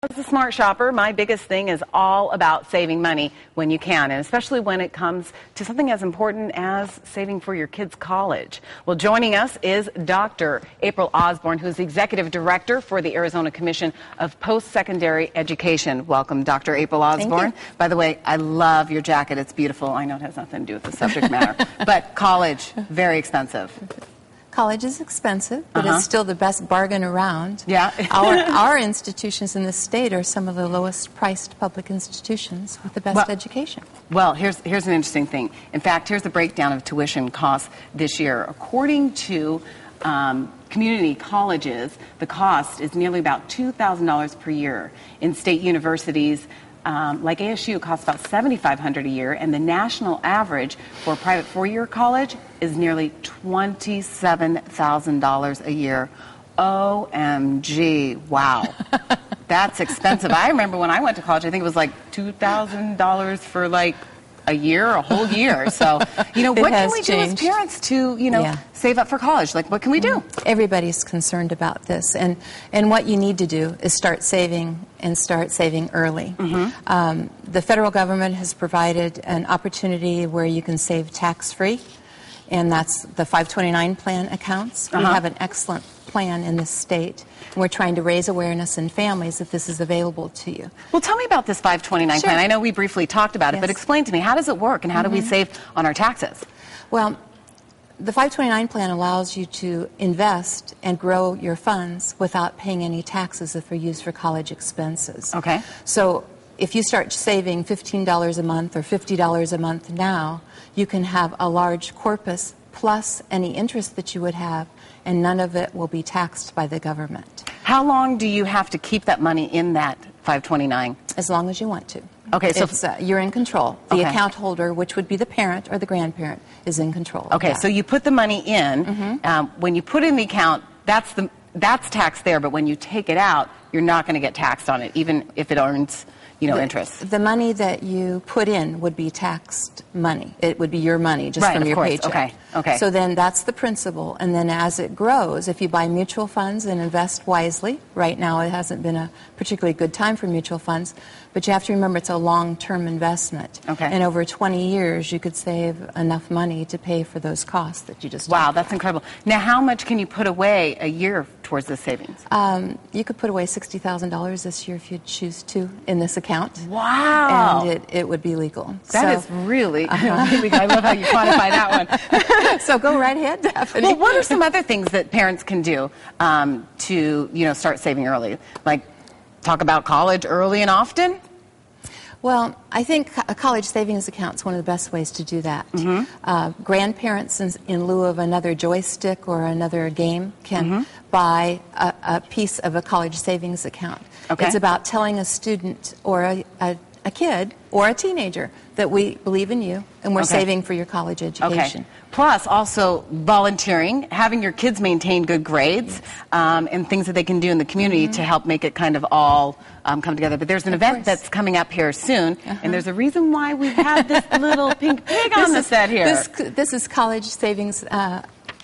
As a smart shopper, my biggest thing is all about saving money when you can, and especially when it comes to something as important as saving for your kids' college. Well, joining us is Dr. April Osborne, who's the Executive Director for the Arizona Commission of Post-Secondary Education. Welcome, Dr. April Osborne. By the way, I love your jacket. It's beautiful. I know it has nothing to do with the subject matter, but college, very expensive. College is expensive, but it's still the best bargain around. Yeah. our institutions in the state are some of the lowest priced public institutions with the best education. Well, here's an interesting thing. In fact, here's the breakdown of tuition costs this year. According to community colleges, the cost is nearly about $2,000 per year. In state universities, like ASU, it costs about $7,500 a year, and the national average for a private four-year college is nearly $27,000 a year. OMG, wow. That's expensive. I remember when I went to college, I think it was like $2,000 for like a year, a whole year. So, you know, what can we do as parents to, you know, save up for college? Like, what can we do? Everybody's concerned about this. And what you need to do is start saving and start saving early. The federal government has provided an opportunity where you can save tax-free, and that's the 529 plan accounts. We have an excellent plan in this state. We're trying to raise awareness in families that this is available to you. Well, tell me about this 529 plan. I know we briefly talked about it, but explain to me, how does it work and how do we save on our taxes? Well, the 529 plan allows you to invest and grow your funds without paying any taxes if they're used for college expenses. Okay. So if you start saving $15 a month or $50 a month now, you can have a large corpus plus any interest that you would have, and none of it will be taxed by the government. How long do you have to keep that money in that 529? As long as you want to. Okay, so you're in control. The account holder, which would be the parent or the grandparent, is in control. Okay, so you put the money in. When you put it in the account, that's taxed there, but when you take it out, you're not going to get taxed on it, even if it earns, you know, interest. The money that you put in would be taxed money. It would be your money just from your paycheck. Okay. So then that's the principal, and then as it grows, if you buy mutual funds and invest wisely, right now it hasn't been a particularly good time for mutual funds, but you have to remember it's a long-term investment. And over 20 years, you could save enough money to pay for those costs that you just Wow, that's incredible. Now, how much can you put away a year towards this savings? You could put away $60,000 this year if you choose to in this account. Wow. And it would be legal. That is really, I love how you quantify that one. So go right ahead, Daphne. Well, what are some other things that parents can do to, you know, start saving early? Like talk about college early and often? Well, I think a college savings account is one of the best ways to do that. Grandparents, in lieu of another joystick or another game, can buy a piece of a college savings account. It's about telling a student or a kid or a teenager that we believe in you and we're saving for your college education. Plus, also volunteering, having your kids maintain good grades, and things that they can do in the community to help make it kind of all come together. But there's an event that's coming up here soon, and there's a reason why we have this little pink pig on the set here. This is College Savings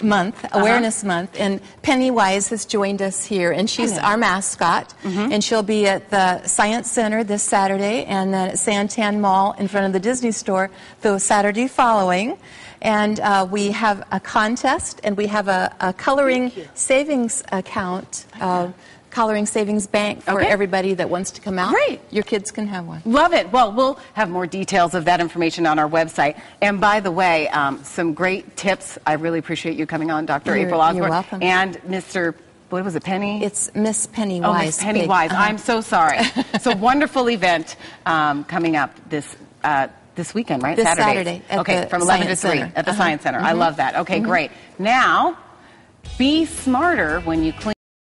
Month, Awareness Month, and Pennywise has joined us here, and she's our mascot, and she'll be at the Science Center this Saturday, and then at Santan Mall in front of the Disney Store the Saturday following. And we have a contest, and we have a coloring savings account, coloring savings bank for everybody that wants to come out. Great. Your kids can have one. Love it. Well, we'll have more details of that information on our website. And by the way, some great tips. I really appreciate you coming on, Dr. April Osborne. You're welcome. And Mr. What was it, Penny? It's Miss Pennywise. Oh, Miss Pennywise. I'm so sorry. It's a wonderful event coming up this weekend, right? This Saturday at from 11 to 3 at the Science Center. I love that. Okay, great. Now, be smarter when you clean.